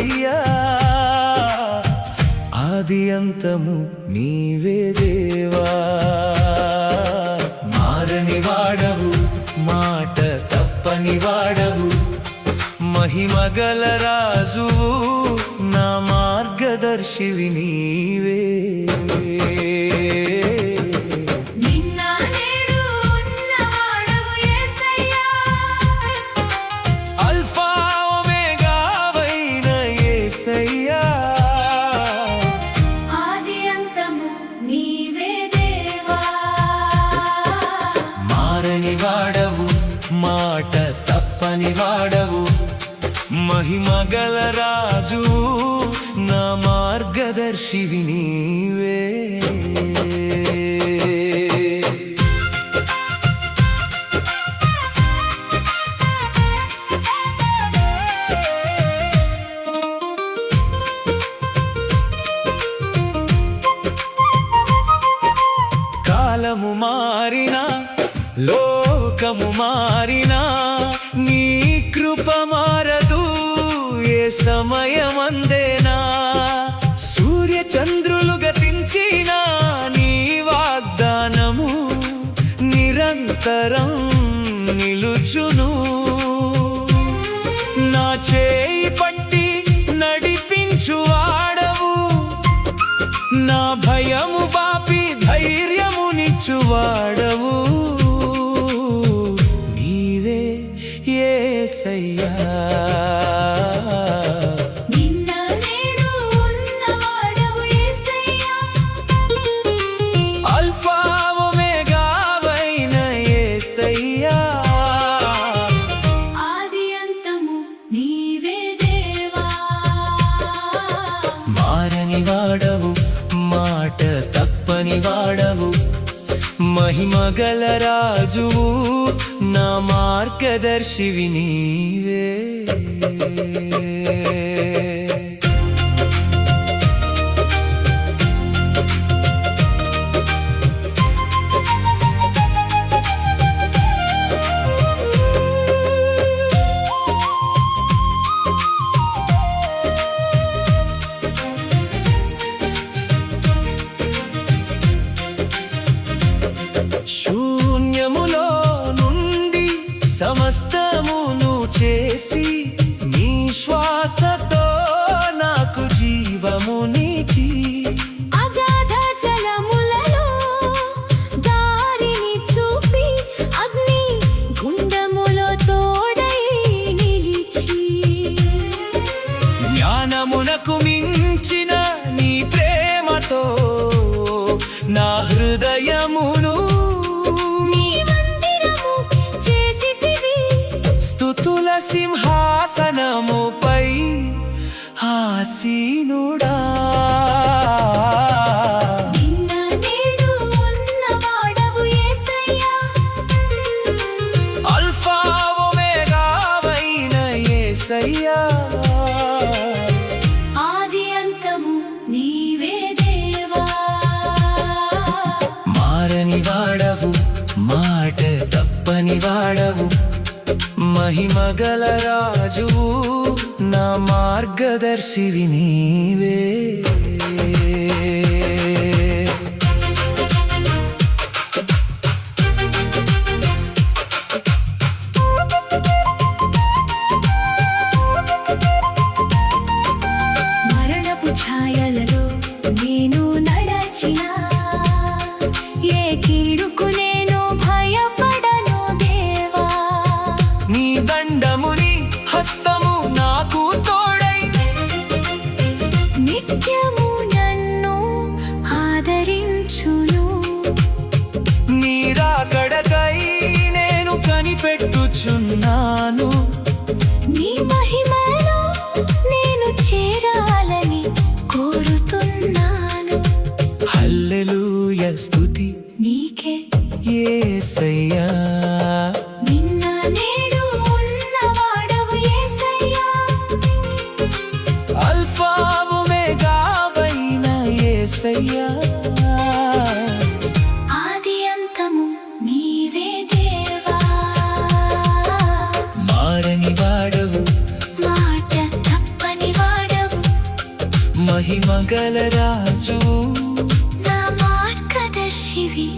యేసయ్యా ఆది అంతము నీవే దేవా మారని వాడవు మాట తప్పని వాడవు మహిమగల రాజువు నా మార్గదర్శివి నీవే అల్ఫా ఒమేగావైన యేసయ్యా ఆది అంతము నీవే దేవా మారని వాడవు మాట తప్పని వాడవు మహిమగల రాజు నా మార్గదర్శివి నీవే కాలము మారినా లోకము మారినా నీ కృప మారదు ఏ సమయమందేనా సూర్య చంద్రులు గతించినా నీ వాగ్దానము నిరంతరం నిలుచును నా చేయి పట్టి నడిపించువాడవు నా భయము బాపి ధైర్యమునిచ్చువాడవు నీవే యేసయ్యా నిన్న నేడు ఉన్నవాడవు యేసయ్యా అల్ఫా ఒమేగావైన యేసయ్యా ఆది అంతము నీవే దేవా మారని వాడవు మాట తప్పని వాడవు మహిమగల రాజువు నా మార్గదర్శివి నీవే శూన్యములో నుండి సమస్తమును చేసి నీ శ్వాసతో నాకు జీవమునిచి అగాధ జలములలో దారిని చూపి అగ్ని గుండములో తోడై నిలిచి జ్ఞానమునకు మించిన నీ ప్రేమతో నా హృదయమును స్తుతుల సింహాసనముపై ఆసీనుడా నిన్న నేడు ఉన్నవాడవు యేసయ్యా అల్ఫా ఒమేగావైన యేసయ్యా ఆది అంతము నీవే దేవా మారని వాడవు మాట తప్పని వాడవు మహిమగల రాజువు నా మార్గదర్శివి నీవే మరణపు ఛాయలలో నేను నడచినా ఏ కీడుకు నేను భయపడను దేవా నీ దండముని హస్తము నాకు తోడై నిత్యము నన్ను ఆదరించును నీ రాకడకై నేను కనిపెట్టుచున్నాను నీ మహిమలో నేను చేరాలని కోరుతున్నాను హల్లెలూయా స్తుతి నీకే యేసయ్యా నిన్న నేడు ఉన్నవాడవు యేసయ్యా అల్ఫా ఒమేగావైన యేసయ్యా ఆది అంతము నీవే దేవా మారని వాడవు మాట తప్పని వాడవు మహిమగల రాజు నా మార్గదర్శివి